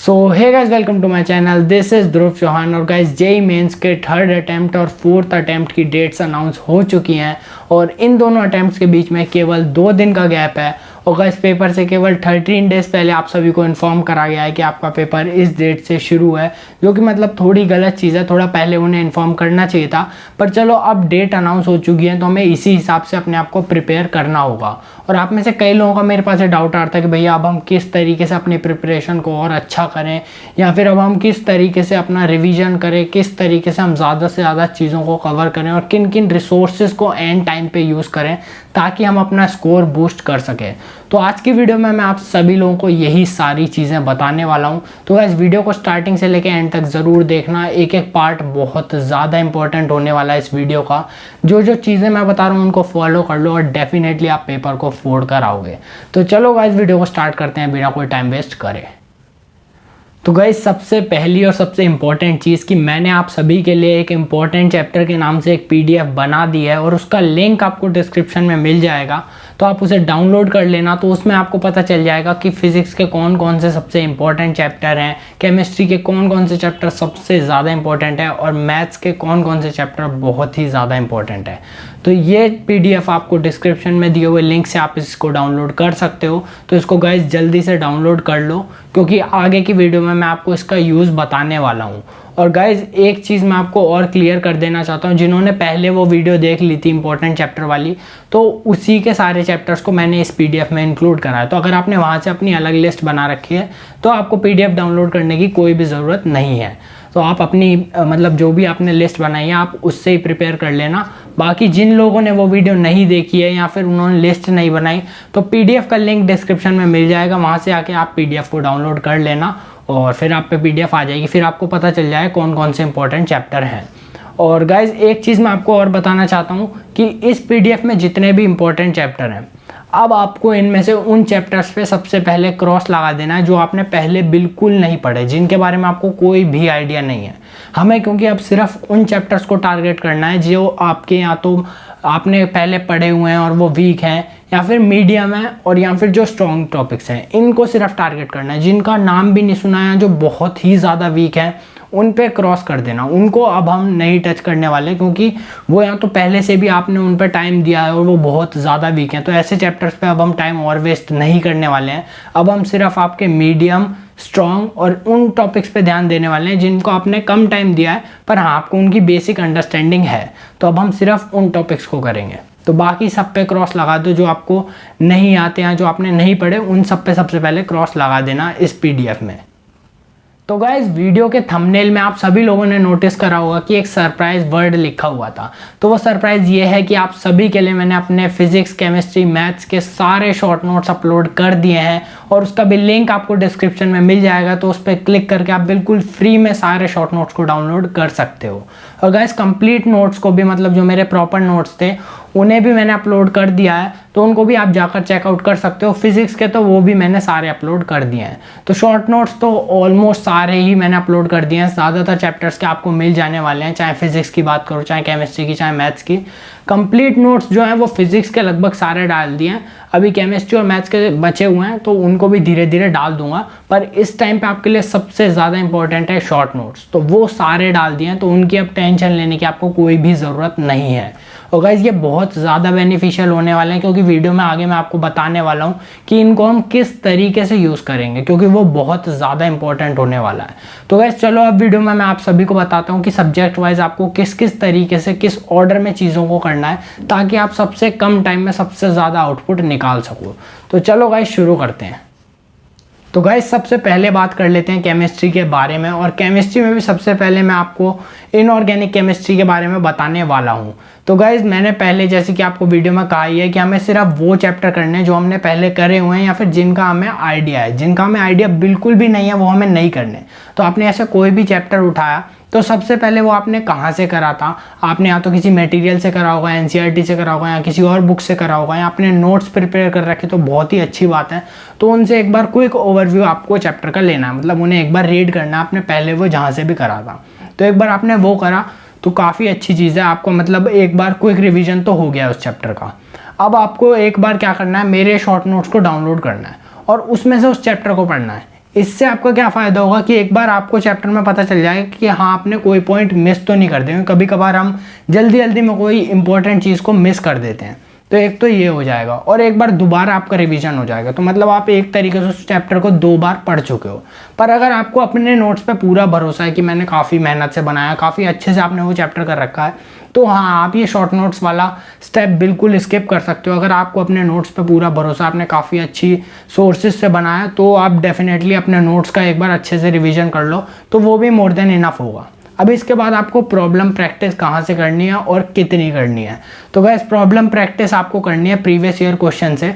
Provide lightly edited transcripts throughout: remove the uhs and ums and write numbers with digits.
So hey guys, welcome to my channel. This is Dhruv Chauhan. और guys, JEE Mains के third attempt और fourth attempt की dates announce हो चुकी हैं और इन दोनों अटैम्प्ट्स के बीच में केवल 2 दिन का गैप है। और गाइस, पेपर से केवल 13 डेज पहले आप सभी को इन्फॉर्म करा गया है कि आपका पेपर इस डेट से शुरू है, जो कि मतलब थोड़ी गलत चीज़ है। थोड़ा पहले उन्हें इन्फॉर्म करना चाहिए था, पर चलो अब डेट अनाउंस हो चुकी है तो हमें इसी हिसाब से अपने आप को प्रिपेयर करना होगा। और आप में से कई लोगों का मेरे पास डाउट आता है कि भैया अब हम किस तरीके से अपनी प्रिपरेशन को और अच्छा करें, या फिर अब हम किस तरीके से अपना रिवीजन करें, किस तरीके से हम ज़्यादा से ज़्यादा चीज़ों को कवर करें और किन किन रिसोर्सेज को एंड टाइम पे यूज़ करें ताकि हम अपना स्कोर बूस्ट कर सकें। तो आज की वीडियो में मैं आप सभी लोगों को यही सारी चीज़ें बताने वाला हूं। तो इस वीडियो को स्टार्टिंग से लेकर एंड तक ज़रूर देखना। एक एक पार्ट बहुत ज़्यादा इंपॉर्टेंट होने वाला है इस वीडियो का। जो जो चीज़ें मैं बता रहा हूँ उनको फॉलो कर लो और डेफिनेटली आप पेपर को फोड़ कर आओगे। तो चलो गाइस, वीडियो को स्टार्ट करते हैं बिना कोई टाइम वेस्ट करे। तो गाइस, सबसे पहली और सबसे इम्पॉर्टेंट चीज़ कि मैंने आप सभी के लिए एक इम्पॉर्टेंट चैप्टर के नाम से एक PDF बना दी है और उसका लिंक आपको डिस्क्रिप्शन में मिल जाएगा, तो आप उसे डाउनलोड कर लेना। तो उसमें आपको पता चल जाएगा कि फिजिक्स के कौन कौन से सबसे इंपॉर्टेंट चैप्टर हैं, केमिस्ट्री के कौन कौन से चैप्टर सबसे ज़्यादा इंपॉर्टेंट है और मैथ्स के कौन कौन से चैप्टर बहुत ही ज़्यादा इंपॉर्टेंट है। तो ये PDF आपको डिस्क्रिप्शन में दिए हुए लिंक से आप इसको डाउनलोड कर सकते हो। तो इसको गाइस जल्दी से डाउनलोड कर लो, क्योंकि आगे की वीडियो में मैं आपको इसका यूज़ बताने वाला हूँ। और गाइज, एक चीज़ मैं आपको और क्लियर कर देना चाहता हूँ, जिन्होंने पहले वो वीडियो देख ली थी इंपॉर्टेंट चैप्टर वाली, तो उसी के सारे चैप्टर्स को मैंने इस PDF में इंक्लूड करा है। तो अगर आपने वहाँ से अपनी अलग लिस्ट बना रखी है तो आपको PDF डाउनलोड करने की कोई भी ज़रूरत नहीं है। तो आप अपनी मतलब जो भी आपने लिस्ट बनाई है आप उससे ही प्रिपेयर कर लेना। बाकी जिन लोगों ने वो वीडियो नहीं देखी है या फिर उन्होंने लिस्ट नहीं बनाई, तो PDF का लिंक डिस्क्रिप्शन में मिल जाएगा, वहाँ से आके आप PDF को डाउनलोड कर लेना और फिर आप पे PDF आ जाएगी। फिर आपको पता चल जाए कौन कौन से इंपॉर्टेंट चैप्टर हैं। और गाइज, एक चीज़ मैं आपको और बताना चाहता हूँ कि इस PDF में जितने भी इंपॉर्टेंट चैप्टर हैं, अब आपको इनमें से उन चैप्टर्स पे सबसे पहले क्रॉस लगा देना है जो आपने पहले बिल्कुल नहीं पढ़े, जिनके बारे में आपको कोई भी आइडिया नहीं है। हमें क्योंकि अब सिर्फ उन चैप्टर्स को टारगेट करना है जो आपके या तो आपने पहले पढ़े हुए हैं और वो वीक हैं, या फिर मीडियम है, और या फिर जो स्ट्रॉन्ग टॉपिक्स हैं इनको सिर्फ टारगेट करना है। जिनका नाम भी नहीं सुना है, जो बहुत ही ज़्यादा वीक है, उन पे क्रॉस कर देना। उनको अब हम नहीं टच करने वाले, क्योंकि वो या तो पहले से भी आपने उन पे टाइम दिया है और वो बहुत ज़्यादा वीक हैं। तो ऐसे चैप्टर्स पे अब हम टाइम और वेस्ट नहीं करने वाले हैं। अब हम सिर्फ आपके मीडियम, स्ट्रॉन्ग और उन टॉपिक्स पे ध्यान देने वाले हैं जिनको आपने कम टाइम दिया है, पर हाँ आपको उनकी बेसिक अंडरस्टैंडिंग है। तो अब हम सिर्फ उन टॉपिक्स को करेंगे। तो बाकी सब पे क्रॉस लगा दो, जो आपको नहीं आते हैं, जो आपने नहीं पढ़े, उन सब पे सबसे पहले क्रॉस लगा देना इस PDF में। तो गाइज, वीडियो के थंबनेल में आप सभी लोगों ने नोटिस करा होगा कि एक सरप्राइज वर्ड लिखा हुआ था। तो वो सरप्राइज ये है कि आप सभी के लिए मैंने अपने फिजिक्स, केमिस्ट्री, मैथ्स के सारे शॉर्ट नोट्स अपलोड कर दिए हैं और उसका भी लिंक आपको डिस्क्रिप्शन में मिल जाएगा। तो उस पर क्लिक करके आप बिल्कुल फ्री में सारे शॉर्ट नोट्स को डाउनलोड कर सकते हो। और गाइज, कंप्लीट नोट्स को भी, मतलब जो मेरे प्रॉपर नोट्स थे उन्हें भी मैंने अपलोड कर दिया है, तो उनको भी आप जाकर चेकआउट कर सकते हो। फिजिक्स के तो वो भी मैंने सारे अपलोड कर दिए हैं। तो शॉर्ट नोट्स तो ऑलमोस्ट सारे ही मैंने अपलोड कर दिए हैं। ज़्यादातर चैप्टर्स के आपको मिल जाने वाले हैं, चाहे फिजिक्स की बात करो, चाहे केमिस्ट्री की, चाहे मैथ्स की। कंप्लीट नोट्स जो हैं वो फिजिक्स के लगभग सारे डाल दिए हैं। अभी केमिस्ट्री और मैथ्स के बचे हुए हैं, तो उनको भी धीरे धीरे डाल दूंगा। पर इस टाइम पे आपके लिए सबसे ज़्यादा इंपॉर्टेंट है शॉर्ट नोट्स, तो वो सारे डाल दिए हैं। तो उनकी अब टेंशन लेने की आपको कोई भी ज़रूरत नहीं है। और गाइस, ये बहुत ज़्यादा बेनिफिशियल होने वाले हैं, क्योंकि वीडियो में आगे मैं आपको बताने वाला हूँ कि इनको हम किस तरीके से यूज़ करेंगे, क्योंकि वो बहुत ज़्यादा इंपॉर्टेंट होने वाला है। तो गाइस, चलो अब वीडियो में मैं आप सभी को बताता हूँ कि सब्जेक्ट वाइज आपको किस किस तरीके से, किस ऑर्डर में चीज़ों को करना है, ताकि आप सबसे कम टाइम में सबसे ज़्यादा आउटपुट निकाल सको। तो चलो गाइस, शुरू करते हैं। तो गाइस, सबसे पहले बात कर लेते हैं केमिस्ट्री के बारे में। और केमिस्ट्री में भी सबसे पहले मैं आपको इनऑर्गेनिक केमिस्ट्री के बारे में बताने वाला हूं। तो गाइस, मैंने पहले जैसे कि आपको वीडियो में कहा ही है कि हमें सिर्फ वो चैप्टर करने हैं जो हमने पहले करे हुए हैं, या फिर जिनका हमें आइडिया है। जिनका हमें आइडिया बिल्कुल भी नहीं है वो हमें नहीं करने। तो आपने ऐसे कोई भी चैप्टर उठाया तो सबसे पहले वो आपने कहाँ से करा था? आपने या तो किसी मटेरियल से करा होगा, NCERT से करा होगा, या किसी और बुक से करा होगा, या आपने नोट्स प्रिपेयर कर रखे, तो बहुत ही अच्छी बात है। तो उनसे एक बार क्विक ओवरव्यू आपको चैप्टर का लेना है, मतलब उन्हें एक बार रीड करना है आपने पहले वो जहाँ से भी करा था। तो एक बार आपने वो करा तो काफ़ी अच्छी चीज़ है, आपको मतलब एक बार क्विक रिविजन तो हो गया उस चैप्टर का। अब आपको एक बार क्या करना है, मेरे शॉर्ट नोट्स को डाउनलोड करना है और उसमें से उस चैप्टर को पढ़ना है। इससे आपका क्या फ़ायदा होगा कि एक बार आपको चैप्टर में पता चल जाएगा कि हाँ आपने कोई पॉइंट मिस तो नहीं कर देंगे। कभी कभार हम जल्दी जल्दी में कोई इंपॉर्टेंट चीज़ को मिस कर देते हैं, तो एक तो ये हो जाएगा और एक बार दोबारा आपका रिवीजन हो जाएगा। तो मतलब आप एक तरीके से उस चैप्टर को 2 बार पढ़ चुके हो। पर अगर आपको अपने नोट्स पे पूरा भरोसा है कि मैंने काफ़ी मेहनत से बनाया, काफ़ी अच्छे से आपने वो चैप्टर कर रखा है, तो हाँ आप ये शॉर्ट नोट्स वाला स्टेप बिल्कुल स्किप कर सकते हो। अगर आपको अपने नोट्स पे पूरा भरोसा, आपने काफ़ी अच्छी सोर्सेज से बनाया, तो आप डेफिनेटली अपने नोट्स का एक बार अच्छे से रिवीजन कर लो, तो वो भी मोर देन इनफ होगा। अब इसके बाद आपको प्रॉब्लम प्रैक्टिस कहाँ से करनी है और कितनी करनी है। तो गाइस प्रॉब्लम प्रैक्टिस आपको करनी है प्रीवियस ईयर क्वेश्चन से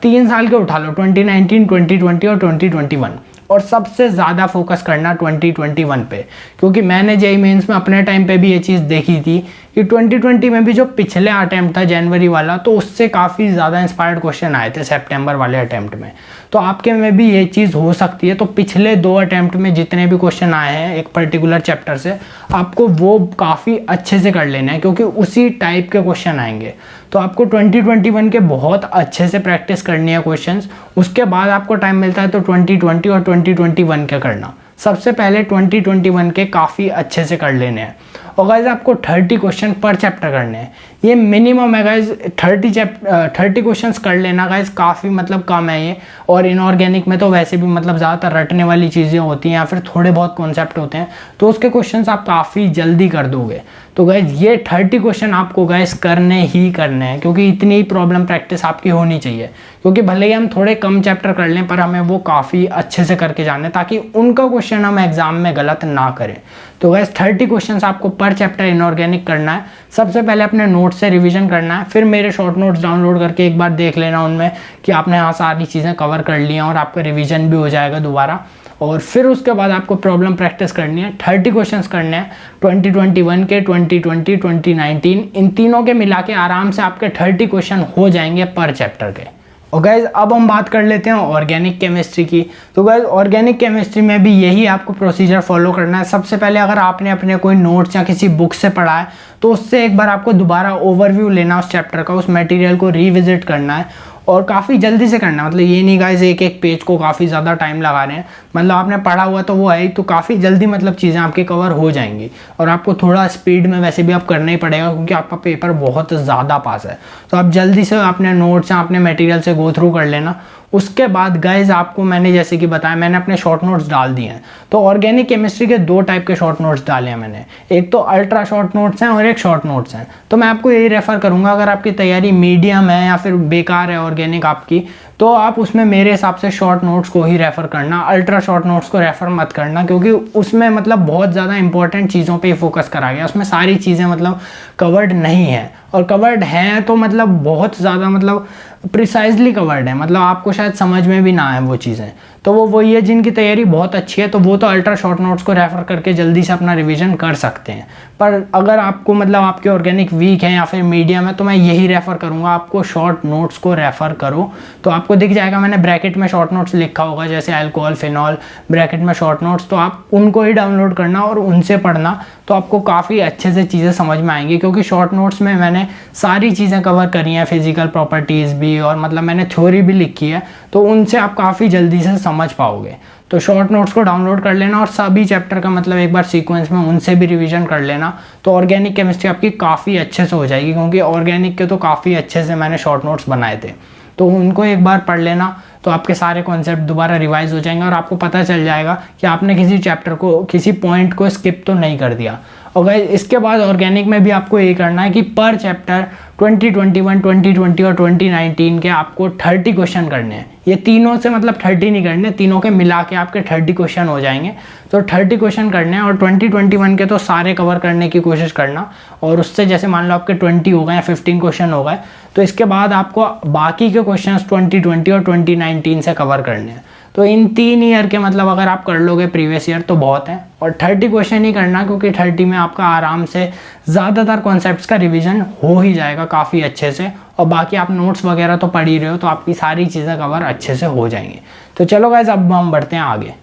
3 साल के उठा लो, 2019, 2020 और 2021, और सबसे ज़्यादा फोकस करना 2021 पे, क्योंकि मैंने जेईई मेंस में अपने टाइम पे भी ये चीज़ देखी थी कि 2020 में भी जो पिछले अटैम्प्ट था जनवरी वाला, तो उससे काफ़ी ज़्यादा इंस्पायर्ड क्वेश्चन आए थे सितंबर वाले अटैम्प्ट में। तो आपके में भी ये चीज़ हो सकती है। तो पिछले 2 अटैम्प्ट में जितने भी क्वेश्चन आए हैं एक पर्टिकुलर चैप्टर से, आपको वो काफ़ी अच्छे से कर लेना है, क्योंकि उसी टाइप के क्वेश्चन आएंगे। तो आपको 2021 के बहुत अच्छे से प्रैक्टिस करनी है क्वेश्चंस। उसके बाद आपको टाइम मिलता है तो 2020 और 2021 के करना। सबसे पहले 2021 के काफ़ी अच्छे से कर लेने हैं। और गाइज आपको 30 क्वेश्चन पर चैप्टर करने हैं, ये मिनिमम है गाइज। 30 क्वेश्चंस कर लेना गाइज, काफ़ी मतलब कम है ये। और इनऑर्गेनिक में तो वैसे भी मतलब ज़्यादातर रटने वाली चीज़ें होती हैं या फिर थोड़े बहुत कॉन्सेप्ट होते हैं, तो उसके क्वेश्चंस आप काफ़ी जल्दी कर दोगे। तो गाइज ये 30 क्वेश्चन आपको गाइज करने ही करने हैं, क्योंकि इतनी ही प्रॉब्लम प्रैक्टिस आपकी होनी चाहिए। क्योंकि भले ही हम थोड़े कम चैप्टर कर लें, पर हमें वो काफ़ी अच्छे से करके जाने, ताकि उनका क्वेश्चन हम एग्जाम में गलत ना करें। तो गाइज 30 क्वेश्चंस आपको पर चैप्टर इनऑर्गेनिक करना है। सबसे पहले अपने नोट्स से रिवीजन करना है, फिर मेरे शॉर्ट नोट्स डाउनलोड करके एक बार देख लेना उनमें कि आपने हाँ सारी चीज़ें कवर कर ली हैं, और आपका रिवीजन भी हो जाएगा दोबारा। और फिर उसके बाद आपको प्रॉब्लम प्रैक्टिस करनी है। 30 क्वेश्चंस करने हैं 2021 के, 2020, 2019, इन तीनों के मिला के आराम से आपके 30 क्वेश्चन हो जाएंगे पर चैप्टर के। और गाइज अब हम बात कर लेते हैं ऑर्गेनिक केमिस्ट्री की। तो गाइज ऑर्गेनिक केमिस्ट्री में भी यही आपको प्रोसीजर फॉलो करना है। सबसे पहले अगर आपने अपने कोई नोट्स या किसी बुक से पढ़ा है, तो उससे एक बार आपको दोबारा ओवरव्यू लेना उस चैप्टर का, उस मटेरियल को रिविजिट करना है, और काफ़ी जल्दी से करना है। मतलब ये नहीं गाइज एक एक पेज को काफ़ी ज़्यादा टाइम लगा रहे हैं, मतलब आपने पढ़ा हुआ तो वो है ही, तो काफ़ी जल्दी मतलब चीज़ें आपकी कवर हो जाएंगी। और आपको थोड़ा स्पीड में वैसे भी आप करना ही पड़ेगा, क्योंकि आपका पेपर बहुत ज़्यादा पास है। तो आप जल्दी से अपने नोट्स या अपने मटेरियल से गो थ्रू कर लेना। उसके बाद गाइज आपको मैंने जैसे कि बताया, मैंने अपने शॉर्ट नोट्स डाल दिए हैं। तो ऑर्गेनिक केमिस्ट्री के 2 टाइप के शॉर्ट नोट्स डाले हैं मैंने, एक तो अल्ट्रा शॉर्ट नोट्स हैं और एक शॉर्ट नोट्स हैं। तो मैं आपको यही रेफ़र करूंगा, अगर आपकी तैयारी मीडियम है या फिर बेकार है ऑर्गेनिक आपकी, तो आप उसमें मेरे हिसाब से शॉर्ट नोट्स को ही रेफ़र करना, अल्ट्रा शॉर्ट नोट्स को रेफ़र मत करना, क्योंकि उसमें मतलब बहुत ज़्यादा इंपॉर्टेंट चीज़ों पे ही फोकस करा गया। उसमें सारी चीज़ें मतलब कवर्ड नहीं है, और कवर्ड हैं तो मतलब बहुत ज़्यादा मतलब प्रिसाइजली कवर्ड है, मतलब आपको शायद समझ में भी ना आए वो चीज़ें। तो वो वही है जिनकी तैयारी बहुत अच्छी है, तो वो तो अल्ट्रा शॉर्ट नोट्स को रेफ़र करके जल्दी से अपना रिवीजन कर सकते हैं। पर अगर आपको मतलब आपके ऑर्गेनिक वीक है या फिर मीडियम है, तो मैं यही रेफ़र करूँगा, आपको शॉर्ट नोट्स को रेफ़र करो। तो आपको दिख जाएगा, मैंने ब्रैकेट में शॉर्ट नोट्स लिखा होगा, जैसे अल्कोहल, फिनॉल, ब्रैकेट में शॉर्ट नोट्स, तो आप उनको ही डाउनलोड करना और उनसे पढ़ना, तो आपको काफ़ी अच्छे से चीज़ें समझ में आएंगी। क्योंकि शॉर्ट नोट्स में मैंने सारी चीज़ें कवर करी हैं, फिजिकल प्रॉपर्टीज़ भी, और मतलब मैंने थ्योरी भी लिखी है, तो उनसे आप काफ़ी जल्दी से समझ पाओगे। तो शॉर्ट नोट्स को डाउनलोड कर लेना, और सभी चैप्टर का मतलब एक बार सीक्वेंस में उनसे भी रिवीजन कर लेना, तो ऑर्गेनिक केमिस्ट्री आपकी काफ़ी अच्छे से हो जाएगी। क्योंकि ऑर्गेनिक के तो काफ़ी अच्छे से मैंने शॉर्ट नोट्स बनाए थे, तो उनको एक बार पढ़ लेना, तो आपके सारे कॉन्सेप्ट दोबारा रिवाइज हो जाएंगे, और आपको पता चल जाएगा कि आपने किसी चैप्टर को, किसी पॉइंट को स्किप तो नहीं कर दिया। और गाइस इसके बाद ऑर्गेनिक में भी आपको ये करना है कि पर चैप्टर 2021, 2020 और 2019 के आपको 30 क्वेश्चन करने हैं। ये तीनों से मतलब 30 नहीं करने, तीनों के मिला के आपके 30 क्वेश्चन हो जाएंगे। तो 30 क्वेश्चन करने हैं, और 2021 के तो सारे कवर करने की कोशिश करना। और उससे जैसे मान लो आपके 20 हो गए या 15 क्वेश्चन हो गए, तो इसके बाद आपको बाकी के क्वेश्चन 2020 और 2019 से कवर करने हैं। तो इन 3 ईयर के मतलब अगर आप कर लोगे प्रीवियस ईयर तो बहुत है। और 30 क्वेश्चन ही करना, क्योंकि 30 में आपका आराम से ज़्यादातर कॉन्सेप्ट्स का रिवीजन हो ही जाएगा काफ़ी अच्छे से। और बाकी आप नोट्स वगैरह तो पढ़ ही रहे हो, तो आपकी सारी चीज़ें कवर अच्छे से हो जाएंगी। तो चलो गाइज अब हम बढ़ते हैं आगे।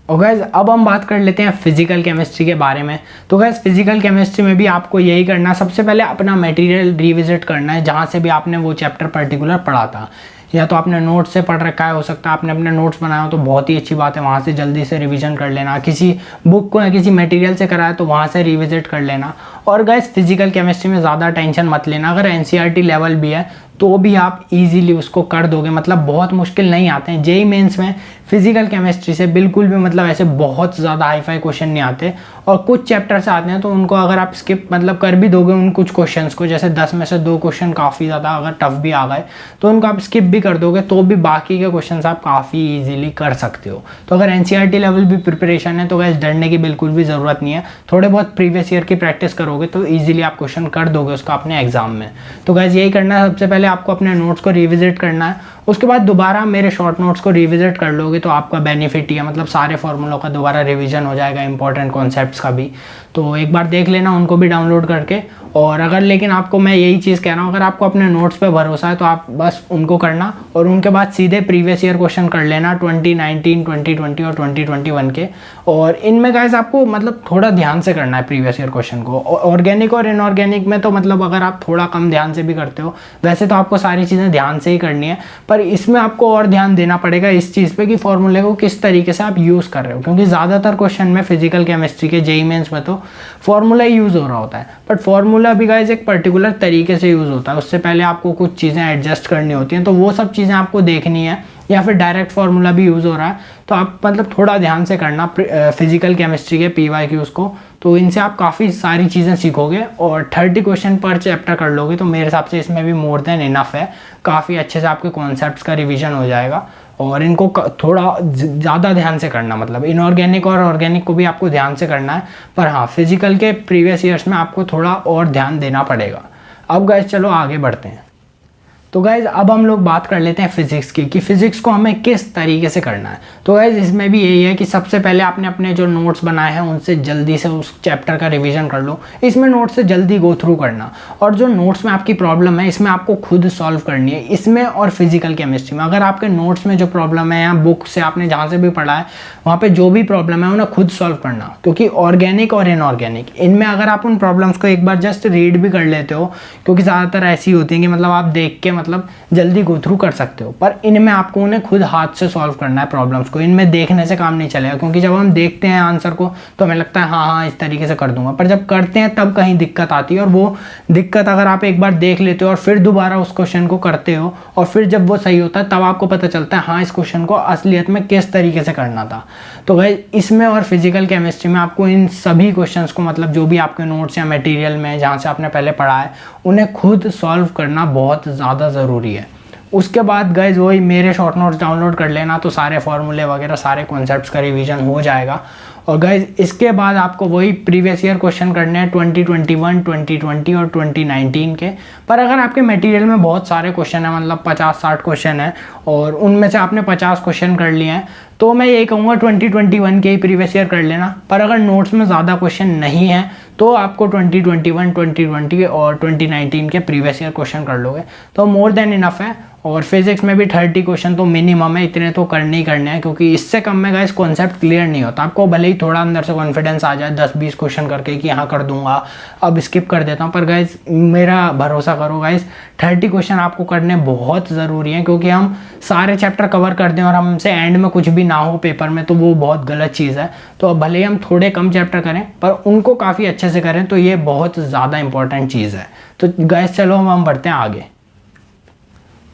और गाइज अब हम बात कर लेते हैं फिजिकल केमिस्ट्री के बारे में। तो गाइज फिजिकल केमिस्ट्री में भी आपको यही करना है, सबसे पहले अपना मटेरियल रिविजिट करना है, जहाँ से भी आपने वो चैप्टर पर्टिकुलर पढ़ा था। या तो आपने नोट्स से पढ़ रखा है, हो सकता है आपने अपने नोट्स बनाए हो तो बहुत ही अच्छी बात है, वहाँ से जल्दी से रिवीजन कर लेना। किसी बुक को या किसी मटेरियल से कराया तो वहाँ से रिविजिट कर लेना। और गाइस फिजिकल केमिस्ट्री में ज़्यादा टेंशन मत लेना, अगर एनसीईआरटी लेवल भी है तो भी आप इजीली उसको कर दोगे, मतलब बहुत मुश्किल नहीं आते हैं। जेईई मेंस में फिजिकल केमिस्ट्री से बिल्कुल भी मतलब ऐसे बहुत ज़्यादा हाई फाई क्वेश्चन नहीं आते, और कुछ चैप्टर से आते हैं तो उनको अगर आप स्किप मतलब कर भी दोगे उन कुछ क्वेश्चंस को, जैसे 10 में से 2 क्वेश्चन काफ़ी ज़्यादा अगर टफ भी आ गए तो उनको आप स्किप भी कर दोगे तो भी बाकी के क्वेश्चन आप काफ़ी ईजिली कर सकते हो। तो अगर एनसीईआरटी लेवल भी प्रिपरेशन है तो वैसे डरने की बिल्कुल भी ज़रूरत नहीं है, थोड़े बहुत प्रीवियस ईयर की प्रैक्टिस करोगे तो ईजिली आप क्वेश्चन कर दोगे उसका अपने एग्जाम में। तो गैस यही करना है, सबसे पहले आपको अपने नोट्स को रिविजिट करना है, उसके बाद दोबारा मेरे शॉर्ट नोट्स को रिविजिट कर लोगे तो आपका बेनिफिट ही है, मतलब सारे फॉर्मूलों का दोबारा रिवीजन हो जाएगा, इंपॉर्टेंट कॉन्सेप्ट्स का भी। तो एक बार देख लेना उनको भी डाउनलोड करके। और अगर लेकिन आपको मैं यही चीज़ कह रहा हूँ, अगर आपको अपने नोट्स पे भरोसा है तो आप बस उनको करना और उनके बाद सीधे प्रीवियस ईयर क्वेश्चन कर लेना 2019, 2020 और 2021 के। और इनमें गाइस आपको मतलब थोड़ा ध्यान से करना है प्रीवियस ईयर क्वेश्चन को। ऑर्गेनिक और इनऑर्गेनिक में तो मतलब अगर आप थोड़ा कम ध्यान से भी करते हो, वैसे तो आपको सारी चीज़ें ध्यान से ही करनी है, पर इसमें आपको और ध्यान देना पड़ेगा इस चीज़ पे कि फॉर्मूले को किस तरीके से आप यूज़ कर रहे हो, क्योंकि ज़्यादातर क्वेश्चन में फिजिकल केमिस्ट्री के जेईई मेंस में तो फॉर्मूला ही यूज़ हो रहा होता है, बट फॉर्मूला भी गाइस एक पर्टिकुलर तरीके से यूज़ होता है, उससे पहले आपको कुछ चीज़ें एडजस्ट करनी होती हैं, तो वो सब चीज़ें आपको देखनी है। या फिर डायरेक्ट फार्मूला भी यूज़ हो रहा है तो आप मतलब थोड़ा ध्यान से करना फिजिकल केमिस्ट्री के PYQs को, तो इनसे आप काफ़ी सारी चीज़ें सीखोगे और 30 क्वेश्चन पर चैप्टर कर लोगे तो मेरे हिसाब से इसमें भी मोर देन इनफ है, काफ़ी अच्छे से आपके कॉन्सेप्ट्स का रिवीजन हो जाएगा। और इनको थोड़ा ज़्यादा ध्यान से करना, मतलब इनऑर्गेनिक और ऑर्गेनिक को भी आपको ध्यान से करना है, पर हाँ फिजिकल के प्रीवियस ईयर्स में आपको थोड़ा और ध्यान देना पड़ेगा। अब गाइस चलो आगे बढ़ते हैं। तो गाइज़ अब हम लोग बात कर लेते हैं फिज़िक्स की, कि फ़िज़िक्स को हमें किस तरीके से करना है। तो गाइज़ इसमें भी यही है कि सबसे पहले आपने अपने जो नोट्स बनाए हैं उनसे जल्दी से उस चैप्टर का रिवीजन कर लो, इसमें नोट्स से जल्दी गो थ्रू करना, और जो नोट्स में आपकी प्रॉब्लम है इसमें आपको खुद सॉल्व करनी है, इसमें और फिजिकल केमिस्ट्री में। अगर आपके नोट्स में जो प्रॉब्लम है या बुक से आपने जहाँ से भी पढ़ा है वहाँ पर जो भी प्रॉब्लम है उन्हें खुद सॉल्व करना, क्योंकि ऑर्गेनिक और इनऑर्गेनिक इनमें अगर आप उन प्रॉब्लम्स को एक बार जस्ट रीड भी कर लेते हो, क्योंकि ज़्यादातर ऐसी होती हैं कि मतलब आप देख के मतलब जल्दी गो थ्रू कर सकते हो, पर इनमें आपको उन्हें खुद हाथ से सॉल्व करना है प्रॉब्लम्स को, इनमें देखने से काम नहीं चलेगा, क्योंकि जब हम देखते हैं आंसर को तो हमें लगता है हाँ हाँ इस तरीके से कर दूंगा, पर जब करते हैं तब कहीं दिक्कत आती है, और वो दिक्कत अगर आप एक बार देख लेते हो और फिर दोबारा उस क्वेश्चन को करते हो और फिर जब वो सही होता है तब आपको पता चलता है हाँ इस क्वेश्चन को असलियत में किस तरीके से करना था। तो भाई इसमें और फिजिकल केमिस्ट्री में आपको इन सभी क्वेश्चंस को मतलब जो भी आपके नोट्स या मटेरियल में जहाँ से आपने पहले पढ़ा है उन्हें खुद सॉल्व करना बहुत ज़्यादा ज़रूरी है। उसके बाद गाइज वही मेरे शॉर्ट नोट्स डाउनलोड कर लेना, तो सारे फॉर्मूले वगैरह सारे कॉन्सेप्ट्स का रिवीजन हो जाएगा। और गाइज इसके बाद आपको वही प्रीवियस ईयर क्वेश्चन करने हैं 2021, 2020 और 2019 के। पर अगर आपके मटेरियल में बहुत सारे क्वेश्चन हैं, मतलब 50-60 क्वेश्चन हैं और उनमें से आपने 50 क्वेश्चन कर लिए हैं, तो मैं यही कहूँगा 2021 के ही प्रीवियस ईयर कर लेना। पर अगर नोट्स में ज़्यादा क्वेश्चन नहीं है तो आपको 2021, 2020 और 2019 के प्रीवियस ईयर क्वेश्चन कर लोगे तो मोर देन इनफ है। और फिजिक्स में भी 30 क्वेश्चन तो मिनिमम है, इतने तो करने ही करने हैं, क्योंकि इससे कम में गाइस कॉन्सेप्ट क्लियर नहीं होता। आपको भले ही थोड़ा अंदर से कॉन्फिडेंस आ जाए 10-20 क्वेश्चन करके कि हाँ कर दूंगा, अब स्किप कर देता हूँ, पर गाइस मेरा भरोसा करो गाइस 30 क्वेश्चन आपको करने बहुत ज़रूरी हैं, क्योंकि हम सारे चैप्टर कवर कर दें और हमसे एंड में कुछ भी ना हो पेपर में तो वो बहुत गलत चीज़ है। तो भले ही हम थोड़े कम चैप्टर करें पर उनको काफ़ी अच्छे से करें, तो ये बहुत ज़्यादा इंपॉर्टेंट चीज़ है। तो गाइस चलो हम बढ़ते हैं आगे।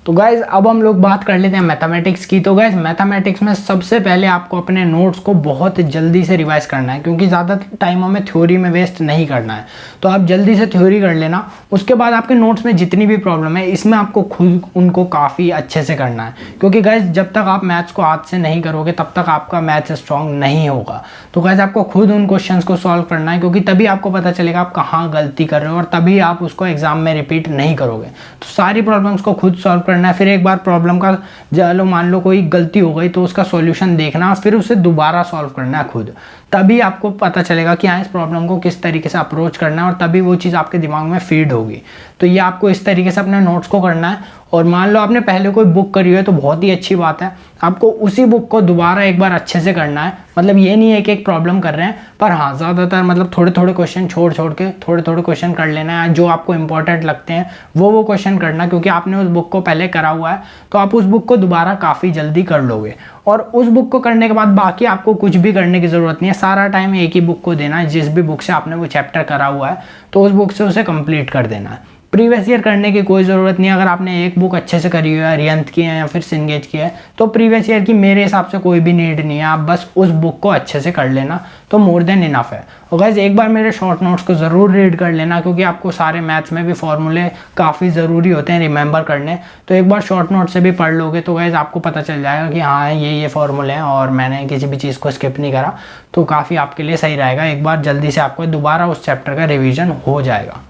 तो गाइज अब हम लोग बात कर लेते हैं मैथमेटिक्स की। तो गाइज मैथमेटिक्स में सबसे पहले आपको अपने नोट्स को बहुत जल्दी से रिवाइज करना है, क्योंकि ज़्यादा टाइम हमें थ्योरी में वेस्ट नहीं करना है। तो आप जल्दी से थ्योरी कर लेना। उसके बाद आपके नोट्स में जितनी भी प्रॉब्लम है इसमें आपको खुद उनको काफ़ी अच्छे से करना है, क्योंकि गाइज जब तक आप मैथ्स को हाथ से नहीं करोगे तब तक आपका मैथ्स स्ट्रॉन्ग नहीं होगा। तो गाइज आपको खुद उन क्वेश्चन को सॉल्व करना है, क्योंकि तभी आपको पता चलेगा आप कहाँ गलती कर रहे हो और तभी आप उसको एग्जाम में रिपीट नहीं करोगे। तो सारी प्रॉब्लम्स को खुद सॉल्व करना है। फिर एक बार प्रॉब्लम का चलो मान लो कोई गलती हो गई तो उसका सॉल्यूशन देखना, फिर उसे दोबारा सॉल्व करना है खुद, तभी आपको पता चलेगा कि हाँ इस प्रॉब्लम को किस तरीके से अप्रोच करना है और तभी वो चीज़ आपके दिमाग में फीड होगी। तो ये आपको इस तरीके से अपने नोट्स को करना है। और मान लो आपने पहले कोई बुक करी है तो बहुत ही अच्छी बात है, आपको उसी बुक को दोबारा एक बार अच्छे से करना है। मतलब ये नहीं है कि एक प्रॉब्लम कर रहे हैं, पर हाँ ज़्यादातर मतलब थोड़े थोड़े क्वेश्चन छोड़ के थोड़े थोड़े क्वेश्चन कर लेना है, जो आपको इंपॉर्टेंट लगते हैं वो क्वेश्चन करना, क्योंकि आपने उस बुक को पहले करा हुआ है तो आप उस बुक को दोबारा काफ़ी जल्दी कर लोगे। और उस बुक को करने के बाद बाकी आपको कुछ भी करने की ज़रूरत नहीं है, सारा टाइम एक ही बुक को देना है। जिस भी बुक से आपने वो चैप्टर करा हुआ है तो उस बुक से उसे कंप्लीट कर देना है। प्रीवियस ईयर करने की कोई ज़रूरत नहीं है। अगर आपने एक बुक अच्छे से करी हुई है, रियंत की है या फिर सिंगेज की है, तो प्रीवियस ईयर की मेरे हिसाब से कोई भी नीड नहीं है। आप बस उस बुक को अच्छे से कर लेना तो मोर देन इनफ है। और गाइस एक बार मेरे शॉर्ट नोट्स को ज़रूर रीड कर लेना, क्योंकि आपको सारे मैथ्स में भी फॉर्मूले काफ़ी ज़रूरी होते हैं रिमेंबर करने। तो एक बार शॉर्ट नोट से भी पढ़ लोगे तो गाइस आपको पता चल जाएगा कि हाँ ये फॉर्मूले हैं और मैंने किसी भी चीज़ को स्किप नहीं करा, तो काफ़ी आपके लिए सही रहेगा। एक बार जल्दी से आपको दोबारा उस चैप्टर का रिविज़न हो जाएगा।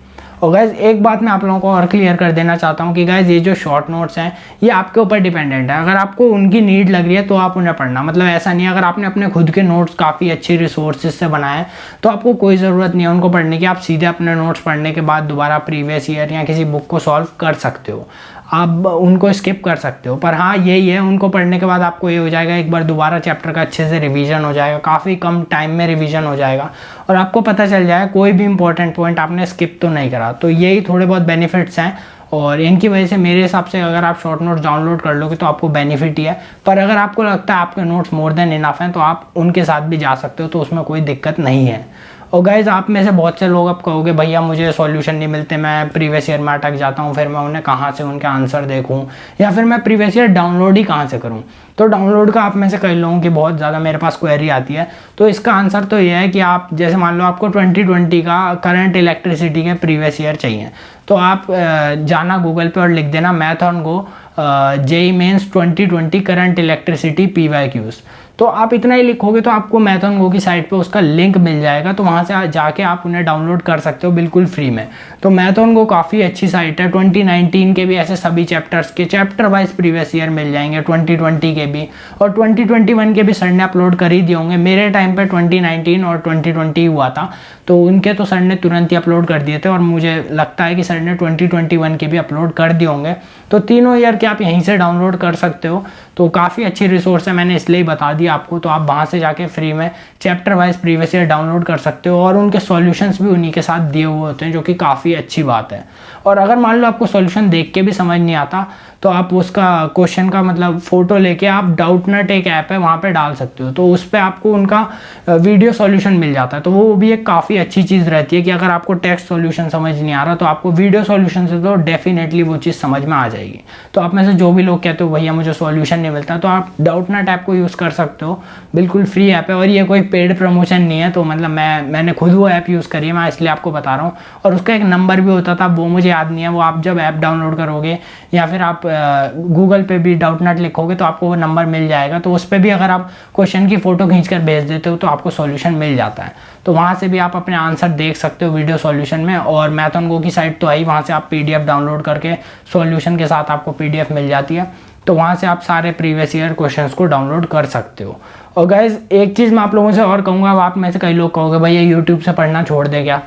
और गाइज एक बात मैं आप लोगों को और क्लियर कर देना चाहता हूँ कि गाइज ये जो शॉर्ट नोट्स हैं ये आपके ऊपर डिपेंडेंट है। अगर आपको उनकी नीड लग रही है तो आप उन्हें पढ़ना, मतलब ऐसा नहीं है। अगर आपने अपने खुद के नोट्स काफ़ी अच्छी रिसोर्सेज से बनाए हैं तो आपको कोई ज़रूरत नहीं है उनको पढ़ने की। आप सीधे अपने नोट्स पढ़ने के बाद दोबारा प्रीवियस ईयर या किसी बुक को सॉल्व कर सकते हो, आप उनको स्किप कर सकते हो। पर हाँ यही है, उनको पढ़ने के बाद आपको ये हो जाएगा एक बार दोबारा चैप्टर का अच्छे से रिवीजन हो जाएगा, काफ़ी कम टाइम में रिवीजन हो जाएगा और आपको पता चल जाएगा कोई भी इंपॉर्टेंट पॉइंट आपने स्किप तो नहीं करा। तो यही थोड़े बहुत बेनिफिट्स हैं और इनकी वजह से मेरे हिसाब से अगर आप शॉर्ट नोट्स डाउनलोड कर लोगे तो आपको बेनिफिट ही है। पर अगर आपको लगता है आपके नोट्स मोर देन इनफ हैं तो आप उनके साथ भी जा सकते हो, तो उसमें कोई दिक्कत नहीं है। और गाइज़ आप में से बहुत से लोग अब कहोगे भैया मुझे सॉल्यूशन नहीं मिलते, मैं प्रीवियस ईयर में अटक जाता हूँ, फिर मैं उन्हें कहाँ से उनके आंसर देखूँ या फिर मैं प्रीवियस ईयर डाउनलोड ही कहाँ से करूँ। तो डाउनलोड का आप में से कई लोगों की बहुत ज़्यादा मेरे पास क्वेरी आती है। तो इसका आंसर तो ये है कि आप जैसे मान लो आपको 2020 का करंट इलेक्ट्रिसिटी के प्रीवियस ईयर चाहिए, तो आप जाना गूगल पे और लिख देना MathonGo JEE Mains 2020 current electricity PYQs। तो आप इतना ही लिखोगे तो आपको मैथन गो की साइट पे उसका लिंक मिल जाएगा, तो वहाँ से जाके आप उन्हें डाउनलोड कर सकते हो बिल्कुल फ्री में। तो मैथन गो काफ़ी अच्छी साइट है। 2019 के भी ऐसे सभी चैप्टर्स के चैप्टर वाइज प्रीवियस ईयर मिल जाएंगे, 2020 के भी और 2021 के भी सर ने अपलोड कर ही दिए होंगे। मेरे टाइम पे 2019 और 2020 हुआ था तो उनके तो सर ने तुरंत ही अपलोड कर दिए थे और मुझे लगता है कि सर ने 2021 के भी अपलोड कर दिए होंगे। तो तीनों ईयर के आप यहीं से डाउनलोड कर सकते हो। तो काफ़ी अच्छी रिसोर्स है, मैंने इसलिए बता दिया आपको। तो आप वहाँ से जाके फ्री में chapter wise previous year download कर सकते हो और उनके सॉल्यूशंस भी उन्हीं के साथ दिए हुए होते हैं, जो कि काफ़ी अच्छी बात है। और अगर मान लो आपको सॉल्यूशन देख के भी समझ नहीं आता तो आप उसका क्वेश्चन का मतलब फ़ोटो लेके आप डाउटनट एक ऐप है वहाँ पे डाल सकते हो, तो उस पर आपको उनका वीडियो सॉल्यूशन मिल जाता है। तो वो भी एक काफ़ी अच्छी चीज़ रहती है कि अगर आपको टेक्स्ट सॉल्यूशन समझ नहीं आ रहा तो आपको वीडियो सॉल्यूशन से तो डेफिनेटली वो चीज़ समझ में आ जाएगी। तो आप में से जो भी लोग कहते हो भैया मुझे सॉल्यूशन नहीं मिलता, तो आप डाउटनट ऐप को यूज़ कर सकते हो, बिल्कुल फ्री ऐप है और ये कोई पेड प्रमोशन नहीं है। तो मतलब मैंने खुद वो ऐप यूज़ करी है, मैं इसलिए आपको बता रहा हूँ। और उसका एक नंबर भी होता था, वो मुझे याद नहीं है, वो आप जब ऐप डाउनलोड करोगे या फिर आप गूगल पे भी डाउटनट लिखोगे तो आपको वो नंबर मिल जाएगा। तो उस पर भी अगर आप क्वेश्चन की फ़ोटो खींच कर भेज देते हो तो आपको सॉल्यूशन मिल जाता है। तो वहाँ से भी आप अपने आंसर देख सकते हो वीडियो सॉल्यूशन में। और मैथन गो की साइट तो आई, वहाँ से आप PDF डाउनलोड करके सॉल्यूशन के साथ आपको PDF मिल जाती है, तो वहाँ से आप सारे प्रीवियस ईयर क्वेश्चंस को डाउनलोड कर सकते हो। और गाइज एक चीज़ मैं आप लोगों से और कहूँगा, अब आप में से कई लोग कहोगे भैया यूट्यूब से पढ़ना छोड़ दे क्या।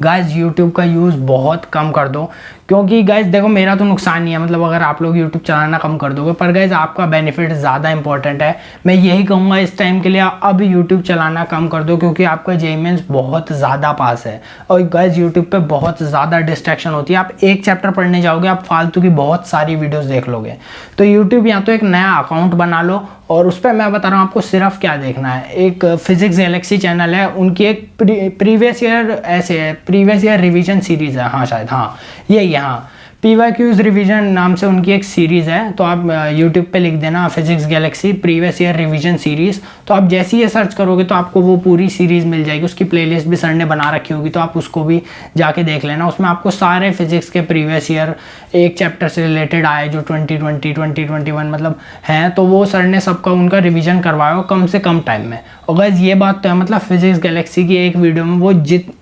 गाइज यूट्यूब का यूज़ बहुत कम कर दो, क्योंकि गाइज देखो मेरा तो नुकसान नहीं है, मतलब अगर आप लोग यूट्यूब चलाना कम कर दोगे, पर गाइज आपका बेनिफिट ज़्यादा इंपॉर्टेंट है। मैं यही कहूँगा इस टाइम के लिए अब यूट्यूब चलाना कम कर दो, क्योंकि आपका जेईई मेंस बहुत ज़्यादा पास है और गाइज यूट्यूब पे बहुत ज़्यादा डिस्ट्रैक्शन होती है। आप एक चैप्टर पढ़ने जाओगे आप फालतू की बहुत सारी वीडियोज़ देख लोगे। तो यूट्यूब या तो एक नया अकाउंट बना लो और उस पर मैं बता रहा हूँ आपको सिर्फ क्या देखना है, एक फिजिक्स गैलेक्सी चैनल है, उनकी एक प्रीवियस ईयर ऐसे है, प्रीवियस ईयर रिवीजन सीरीज़ है, हाँ शायद हाँ यही है, हाँ PYQs रिवीजन नाम से उनकी एक सीरीज़ है। तो आप यूट्यूब पे लिख देना physics Galaxy previous year revision series, तो आप जैसे ही ये सर्च करोगे तो आपको वो पूरी सीरीज़ मिल जाएगी। उसकी प्लेलिस्ट भी सर ने बना रखी होगी, तो आप उसको भी जाके देख लेना। उसमें आपको सारे फिजिक्स के प्रीवियस ईयर एक चैप्टर से रिलेटेड आए जो 2020 2021 मतलब हैं, तो वो सर ने सबका उनका रिविज़न करवाया हो कम से कम टाइम में। और गाइस ये बात तो है, मतलब फिजिक्स गैलेक्सी की एक वीडियो में वो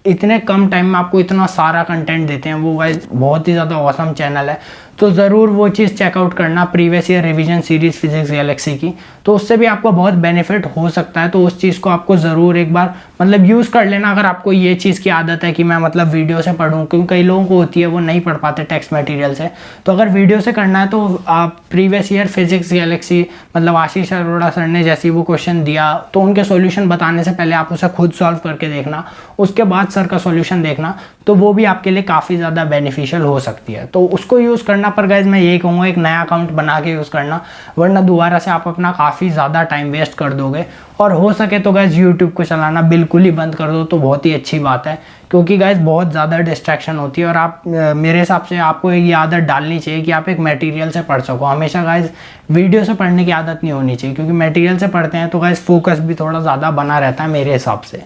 इतने कम टाइम में आपको इतना सारा कंटेंट देते हैं, वो गाइस बहुत ही ज़्यादा ऑसम चैनल है। तो ज़रूर वो चीज़ चेकआउट करना, previous year revision series physics Galaxy की, तो उससे भी आपको बहुत बेनिफिट हो सकता है। तो उस चीज़ को आपको ज़रूर एक बार मतलब यूज़ कर लेना अगर आपको ये चीज़ की आदत है कि मैं मतलब वीडियो से पढूं, क्योंकि कई लोगों को होती है वो नहीं पढ़ पाते टेक्स्ट मटेरियल से। तो अगर वीडियो से करना है तो आप प्रीवियस ईयर फिजिक्स गैलेक्सी मतलब आशीष अरोड़ा सर ने जैसी वो क्वेश्चन दिया तो उनके सॉल्यूशन बताने से पहले आप उसे खुद सॉल्व करके देखना, उसके बाद सर का सॉल्यूशन देखना, तो वो भी आपके लिए काफ़ी ज़्यादा बेनिफिशियल हो सकती है। तो उसको यूज़ करना, पर गाइज मैं यही कहूँगा एक नया अकाउंट बना के यूज़ करना, वरना दोबारा से आप अपना काफ़ी ज़्यादा टाइम वेस्ट कर दोगे। और हो सके तो गाइज यूट्यूब को चलाना बिल्कुल ही बंद कर दो तो बहुत ही अच्छी बात है, क्योंकि गाइज बहुत ज़्यादा डिस्ट्रैक्शन होती है। और आप मेरे हिसाब से आपको एक आदत डालनी चाहिए कि आप एक मटेरियल से पढ़ सको। हमेशा गाइज वीडियो से पढ़ने की आदत नहीं होनी चाहिए, क्योंकि मटेरियल से पढ़ते हैं तो गाइज फोकस भी थोड़ा ज़्यादा बना रहता है मेरे हिसाब से।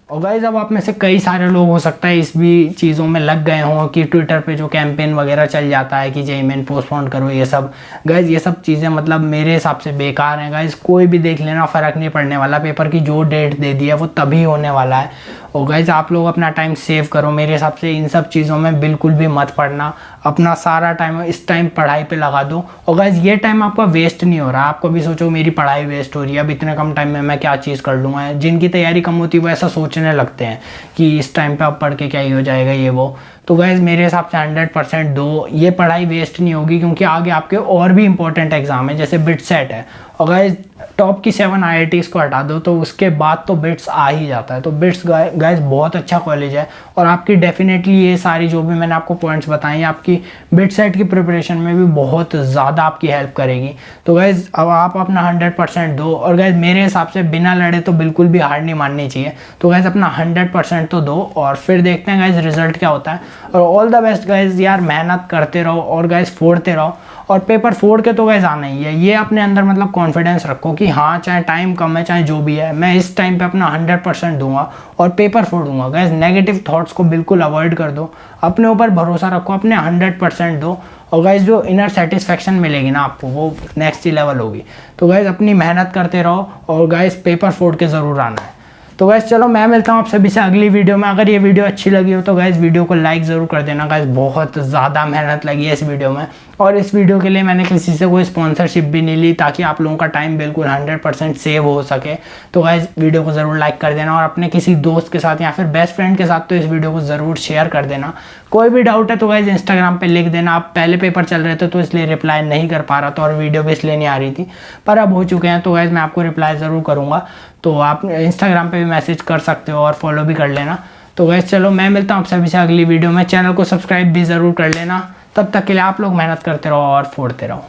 और गाइज अब आप में से कई सारे लोग हो सकता है इस भी चीज़ों में लग गए हों कि ट्विटर पे जो कैंपेन वगैरह चल जाता है कि जेईई मेन पोस्टपोन करो, ये सब गाइज ये सब चीज़ें मतलब मेरे हिसाब से बेकार हैं। गाइज कोई भी देख लेना, फ़र्क नहीं पड़ने वाला। पेपर की जो डेट दे दी है वो तभी होने वाला है। और गाइज आप लोग अपना टाइम सेव करो। मेरे हिसाब से इन सब चीज़ों में बिल्कुल भी मत पढ़ना, अपना सारा टाइम इस टाइम पढ़ाई पे लगा दो। और गाइज ये टाइम आपका वेस्ट नहीं हो रहा। आपको भी सोचो मेरी पढ़ाई वेस्ट हो रही है, अब इतने कम टाइम में मैं क्या चीज़ कर लूँगा। जिनकी तैयारी कम होती है वो ऐसा सोचने लगते हैं कि इस टाइम पे अब पढ़ के क्या ही हो जाएगा ये वो। तो गाइज मेरे हिसाब से 100% दो, ये पढ़ाई वेस्ट नहीं होगी, क्योंकि आगे आपके और भी इंपॉर्टेंट एग्जाम है जैसे बिट सेट है। और गाइज टॉप की 7 IITs को हटा दो तो उसके बाद तो बिट्स आ ही जाता है। तो बिट्स गाइज बहुत अच्छा कॉलेज है और आपकी डेफिनेटली ये सारी जो भी मैंने आपको पॉइंट्स बताए हैं आपकी बिट सेट की प्रिपरेशन में भी बहुत ज़्यादा आपकी हेल्प करेगी। तो गाइज अब आप अपना 100% दो। और गाइज मेरे हिसाब से बिना लड़े तो बिल्कुल भी हार नहीं माननी चाहिए। तो गाइज अपना 100% तो दो और फिर देखते हैं गाइज रिजल्ट क्या होता है। और ऑल द बेस्ट गाइज, यार मेहनत करते रहो और गाइज फोड़ते रहो। और पेपर फोड़ के तो गाइज आना ही है, ये अपने अंदर मतलब कॉन्फिडेंस रखो कि हाँ चाहे टाइम कम है चाहे जो भी है मैं इस टाइम पे अपना 100% दूंगा और पेपर फोड़ूंगा। गाइज नेगेटिव थॉट्स को बिल्कुल अवॉइड कर दो, अपने ऊपर भरोसा रखो, अपने 100% दो। और गाइज जो इनर सेटिस्फेक्शन मिलेगी ना आपको वो नेक्स्ट ही लेवल होगी। तो गाइज अपनी मेहनत करते रहो और गाइज पेपर फोड़ के ज़रूर आना है। तो गाइज चलो मैं मिलता हूँ आप सभी से अगली वीडियो में। अगर ये वीडियो अच्छी लगी हो तो गाइज वीडियो को लाइक ज़रूर कर देना। गाइज बहुत ज़्यादा मेहनत लगी है इस वीडियो में और इस वीडियो के लिए मैंने किसी से कोई स्पॉन्सरशिप भी नहीं ली, ताकि आप लोगों का टाइम बिल्कुल 100% सेव हो सके। तो गाइज वीडियो को ज़रूर लाइक कर देना और अपने किसी दोस्त के साथ या फिर बेस्ट फ्रेंड के साथ तो इस वीडियो को ज़रूर शेयर कर देना। कोई भी डाउट है तो गाइज इंस्टाग्राम पे लिख देना। आप पहले पेपर चल रहे थे तो इसलिए रिप्लाई नहीं कर पा रहा था और वीडियो भी इसलिए नहीं आ रही थी, पर अब हो चुके हैं तो गाइज मैं आपको रिप्लाई ज़रूर करूँगा। तो आप इंस्टाग्राम पे भी मैसेज कर सकते हो और फॉलो भी कर लेना। तो गाइज चलो मैं मिलता हूँ आप सभी से अगली वीडियो में। चैनल को सब्सक्राइब भी ज़रूर कर लेना। तब तक के लिए आप लोग मेहनत करते रहो और फोड़ते रहो।